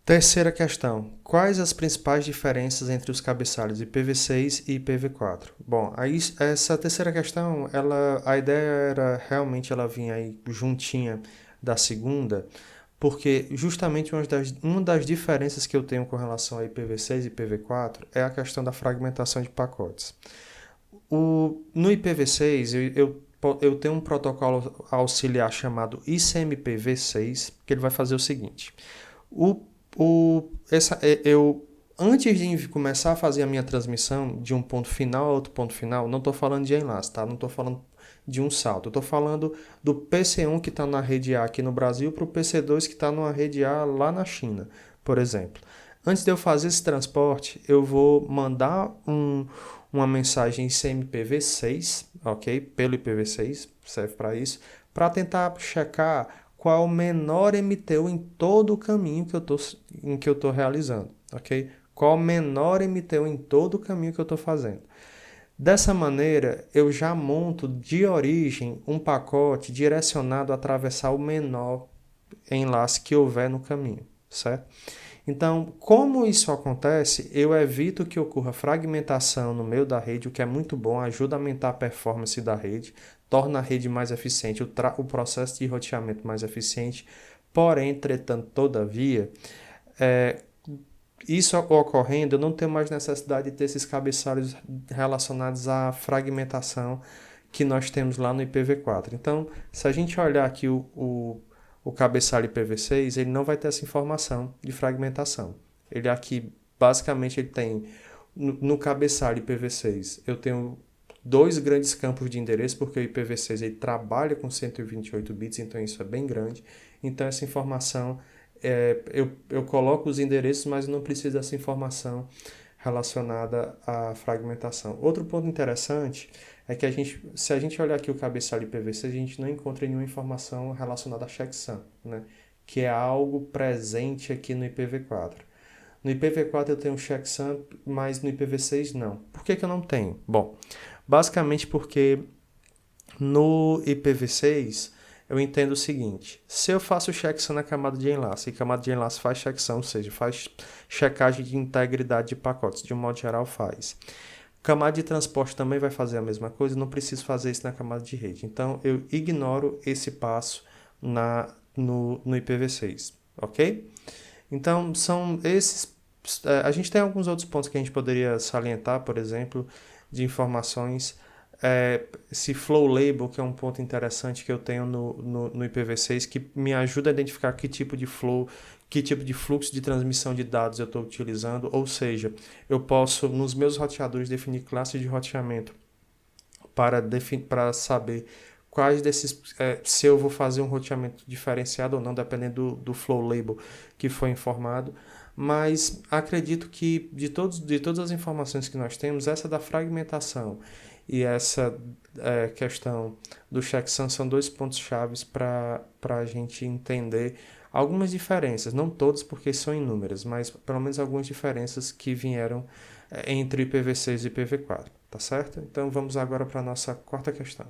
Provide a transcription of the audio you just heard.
Terceira questão. Quais as principais diferenças entre os cabeçalhos IPv6 e IPv4? Bom, aí essa terceira questão, a ideia era realmente ela vinha aí juntinha da segunda, porque justamente uma das diferenças que eu tenho com relação a IPv6 e IPv4 é a questão da fragmentação de pacotes. No IPv6, eu tenho um protocolo auxiliar chamado ICMPv6, que ele vai fazer o seguinte. O, Antes de começar a fazer a minha transmissão de um ponto final a outro ponto final, não estou falando de enlace, tá? Não estou falando de um salto. Estou falando do PC1 que está na rede A aqui no Brasil para o PC2 que está numa rede A lá na China, por exemplo. Antes de eu fazer esse transporte, eu vou mandar uma mensagem CMPv6, ok? Pelo IPv6, serve para isso, para tentar checar qual é o menor MTU em todo o caminho em que eu estou realizando, ok? Qual o menor MTU em todo o caminho que eu estou fazendo. Dessa maneira, eu já monto de origem um pacote direcionado a atravessar o menor enlace que houver no caminho, certo? Então, como isso acontece, eu evito que ocorra fragmentação no meio da rede, o que é muito bom, ajuda a aumentar a performance da rede, torna a rede mais eficiente, o processo de roteamento mais eficiente. Porém, entretanto, todavia, é, isso ocorrendo, eu não tenho mais necessidade de ter esses cabeçalhos relacionados à fragmentação que nós temos lá no IPv4. Então, se a gente olhar aqui o cabeçalho IPv6, ele não vai ter essa informação de fragmentação. Ele aqui, basicamente, ele tem, no cabeçalho IPv6, eu tenho dois grandes campos de endereço, porque o IPv6 ele trabalha com 128 bits, então isso é bem grande. Então, essa informação, eu coloco os endereços, mas não preciso dessa informação relacionada à fragmentação. Outro ponto interessante é que se a gente olhar aqui o cabeçalho IPv6, a gente não encontra nenhuma informação relacionada a checksum, né? Que é algo presente aqui no IPv4. No IPv4 eu tenho checksum, mas no IPv6 não. Por que eu não tenho? Bom, basicamente porque no IPv6 eu entendo o seguinte: se eu faço checksum na camada de enlace, e camada de enlace faz checksum, ou seja, faz checagem de integridade de pacotes, de um modo geral faz. Camada de transporte também vai fazer a mesma coisa, não preciso fazer isso na camada de rede. Então eu ignoro esse passo no IPv6, ok? Então são esses. A gente tem alguns outros pontos que a gente poderia salientar, por exemplo, de informações. Esse flow label, que é um ponto interessante que eu tenho no IPv6, que me ajuda a identificar que tipo de flow, que tipo de fluxo de transmissão de dados eu estou utilizando, ou seja, eu posso, nos meus roteadores, definir classes de roteamento para saber quais desses, se eu vou fazer um roteamento diferenciado ou não, dependendo do flow label que foi informado. Mas acredito que de todas as informações que nós temos, essa da fragmentação e essa questão do checksum são dois pontos chaves para a gente entender algumas diferenças, não todas porque são inúmeras, mas pelo menos algumas diferenças que vieram entre IPv6 e IPv4, tá certo? Então vamos agora para a nossa quarta questão.